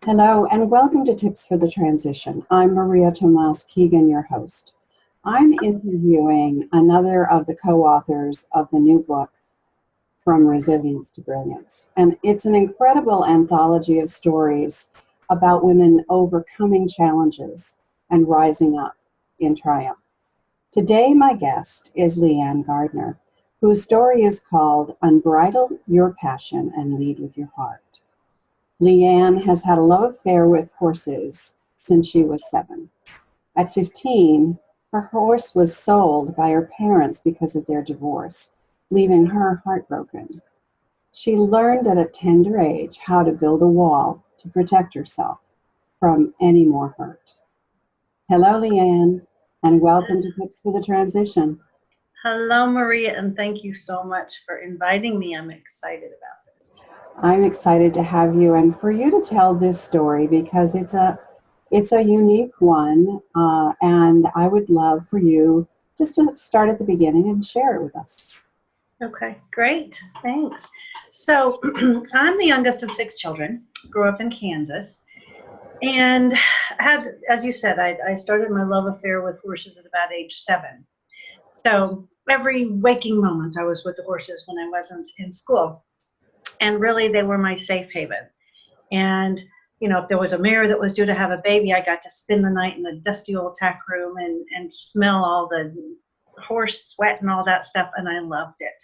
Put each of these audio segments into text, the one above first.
Hello and welcome to Tips for the Transition. I'm Maria Tomás-Keegan, your host. I'm interviewing another of the co-authors of the new book, From Resilience to Brilliance. And it's an incredible anthology of stories about women overcoming challenges and rising up in triumph. Today, my guest is Leeanne Gardner, whose story is called Unbridle Your Passion and Lead with Your Heart. Leeanne has had a love affair with horses since she was 7. At 15, her horse was sold by her parents because of their divorce, leaving her heartbroken. She learned at a tender age how to build a wall to protect herself from any more hurt. Hello, Leeanne, and welcome to Tips for the Transition. Hello, Maria, and thank you so much for inviting me. I'm excited about this. I'm excited to have you and for you to tell this story because it's a unique one, and I would love for you just to start at the beginning and share it with us. Okay, great. Thanks. So I'm the youngest of 6 children, grew up in Kansas, and had, as you said, I started my love affair with horses at about age 7. So every waking moment I was with the horses when I wasn't in school. And really, they were my safe haven. And, you know, if there was a mare that was due to have a baby, I got to spend the night in the dusty old tack room and smell all the horse sweat and all that stuff, and I loved it.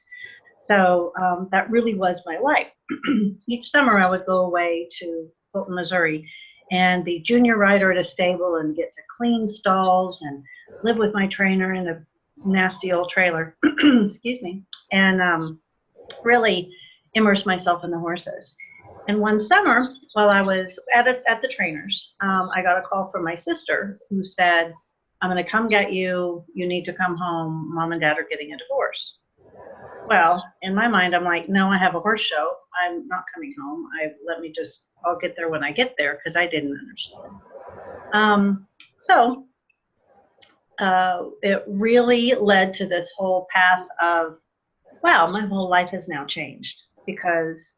So that really was my life. Each summer, I would go away to Fulton, Missouri, and be junior rider at a stable and get to clean stalls and live with my trainer in a nasty old trailer, excuse me, and really immerse myself in the horses. And one summer, while I was at the trainers, I got a call from my sister who said, "I'm going to come get you. You need to come home. Mom and Dad are getting a divorce." Well, in my mind, I'm like, no, I have a horse show. I'm not coming home. I'll get there when I get there, because I didn't understand. So it really led to this whole path of, wow, my whole life has now changed, because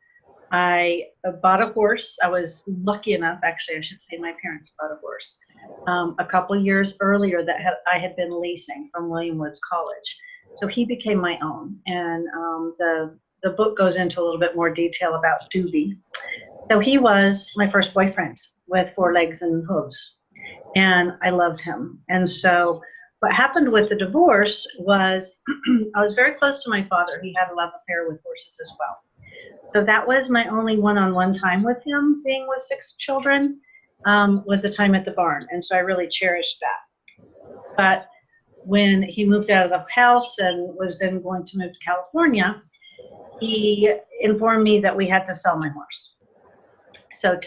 I bought a horse. I was lucky enough, actually, I should say my parents bought a horse a couple years earlier that I had been leasing from William Woods College. So he became my own. And the book goes into a little bit more detail about Doobie. So he was my first boyfriend with 4 legs and hooves. And I loved him. And so what happened with the divorce was I was very close to my father. He had a love affair with horses as well. So that was my only one-on-one time with him, being with 6 children, was the time at the barn. And so I really cherished that. But when he moved out of the house and was then going to move to California, he informed me that we had to sell my horse. So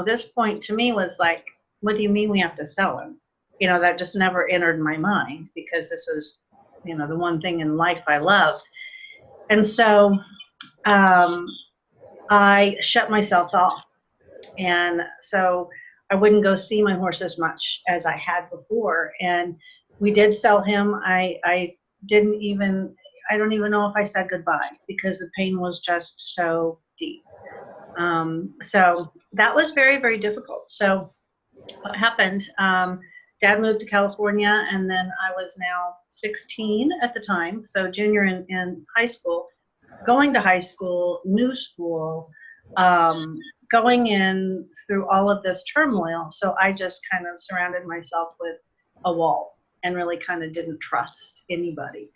this point to me was like, what do you mean we have to sell him? You know, that just never entered my mind, because this was, you know, the one thing in life I loved. And so I shut myself off. And so I wouldn't go see my horse as much as I had before. And we did sell him. I don't even know if I said goodbye, because the pain was just so deep. So that was very, very difficult. So what happened? Dad moved to California, and then I was now 16 at the time, so junior in high school, going to high school, new school, going in through all of this turmoil. So I just kind of surrounded myself with a wall and really kind of didn't trust anybody.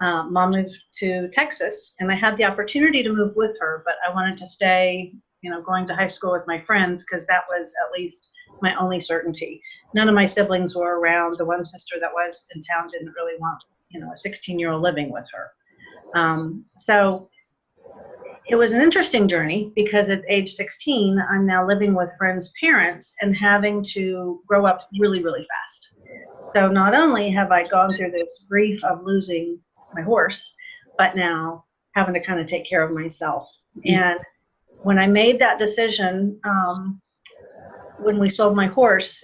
Mom moved to Texas, and I had the opportunity to move with her, but I wanted to stay, you know, going to high school with my friends, because that was at least my only certainty. None of my siblings were around. The one sister that was in town didn't really want, you know, a 16-year-old living with her. So it was an interesting journey, because at age 16, I'm now living with friends' parents and having to grow up really, really fast. So not only have I gone through this grief of losing my horse, but now having to kind of take care of myself. And when I made that decision, when we sold my horse,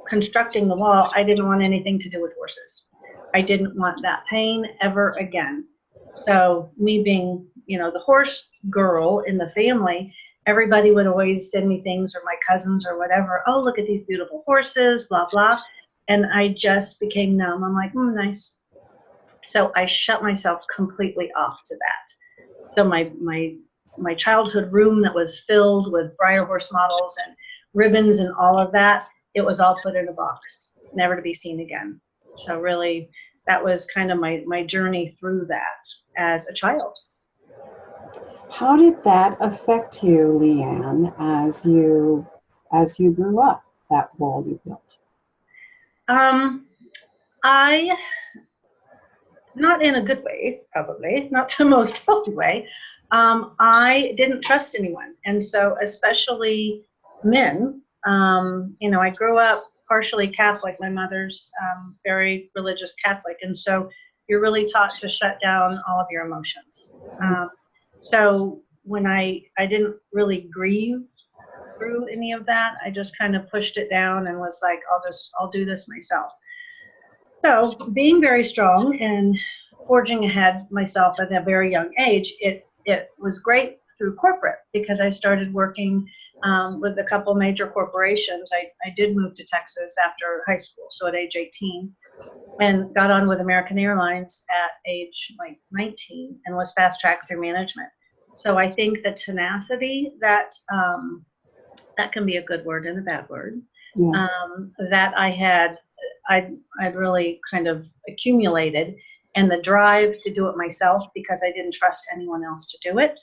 constructing the wall, I didn't want anything to do with horses. I didn't want that pain ever again. So me being, you know, the horse girl in the family, everybody would always send me things, or my cousins or whatever. Oh, look at these beautiful horses, blah, blah. And I just became numb. I'm like, nice. So I shut myself completely off to that. So my childhood room that was filled with Breyer horse models and ribbons and all of that, it was all put in a box, never to be seen again. So really, that was kind of my journey through that as a child. How did that affect you, Leeanne, as you grew up, that wall you built? I, not in a good way, probably, not the most healthy way. I didn't trust anyone. And so especially men, I grew up partially Catholic. My mother's very religious Catholic. And so you're really taught to shut down all of your emotions. So when I didn't really grieve through any of that, I just kind of pushed it down and was like, I'll do this myself. So being very strong and forging ahead myself at a very young age, it was great through corporate, because I started working with a couple major corporations. I did move to Texas after high school, so at age 18, and got on with American Airlines at age like 19 and was fast-tracked through management. So I think the tenacity that can be a good word and a bad word, Yeah. that I'd really kind of accumulated, and the drive to do it myself because I didn't trust anyone else to do it,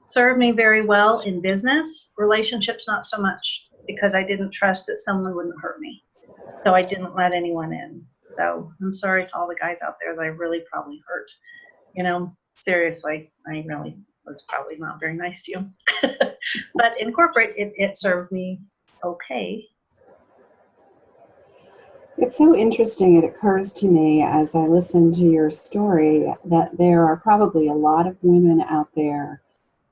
served me very well in business. Relationships, not so much, because I didn't trust that someone wouldn't hurt me. So I didn't let anyone in. So I'm sorry to all the guys out there that I really probably hurt. Seriously, I really was probably not very nice to you. But in corporate, it served me okay. It's so interesting. It occurs to me as I listen to your story that there are probably a lot of women out there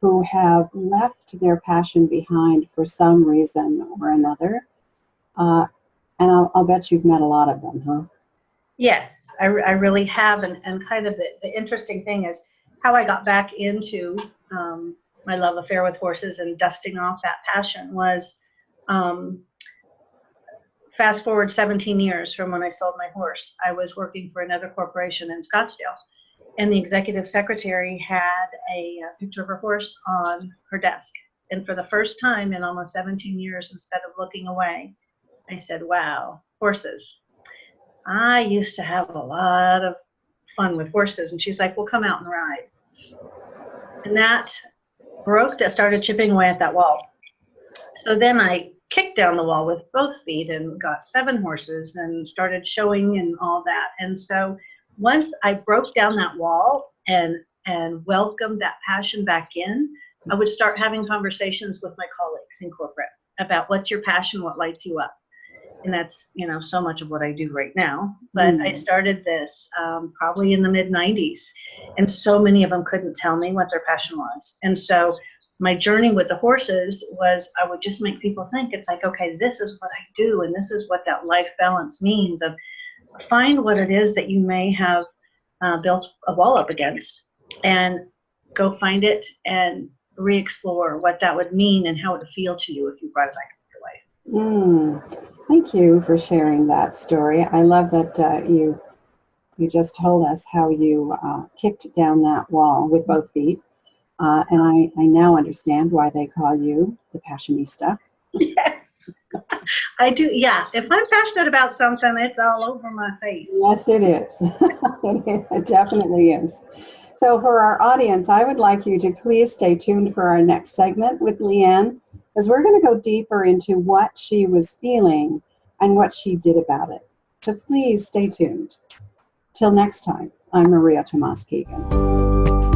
who have left their passion behind for some reason or another. And I'll bet you've met a lot of them, huh? Yes, I really have. And kind of the interesting thing is how I got back into my love affair with horses and dusting off that passion was fast forward 17 years from when I sold my horse. I was working for another corporation in Scottsdale, and the executive secretary had a picture of her horse on her desk. And for the first time in almost 17 years, instead of looking away, I said, wow, horses. I used to have a lot of fun with horses. And she's like, well, come out and ride. And that started chipping away at that wall. So then I kicked down the wall with both feet and got 7 horses and started showing and all that. And so once I broke down that wall and welcomed that passion back in, I would start having conversations with my colleagues in corporate about what's your passion, what lights you up. And that's, so much of what I do right now. But I started this probably in the mid-90s, and so many of them couldn't tell me what their passion was. And so my journey with the horses was I would just make people think. It's like, okay, this is what I do, and this is what that life balance means. Of find what it is that you may have built a wall up against, and go find it and re-explore what that would mean and how it would feel to you if you brought it back into your life. Thank you for sharing that story. I love that you just told us how you kicked down that wall with both feet. And I now understand why they call you the Passionista. Yes, I do. Yeah, if I'm passionate about something, it's all over my face. Yes, it is. It definitely is. So for our audience, I would like you to please stay tuned for our next segment with Leeanne, as we're going to go deeper into what she was feeling and what she did about it. So please stay tuned. Till next time, I'm Maria Tomás-Keegan.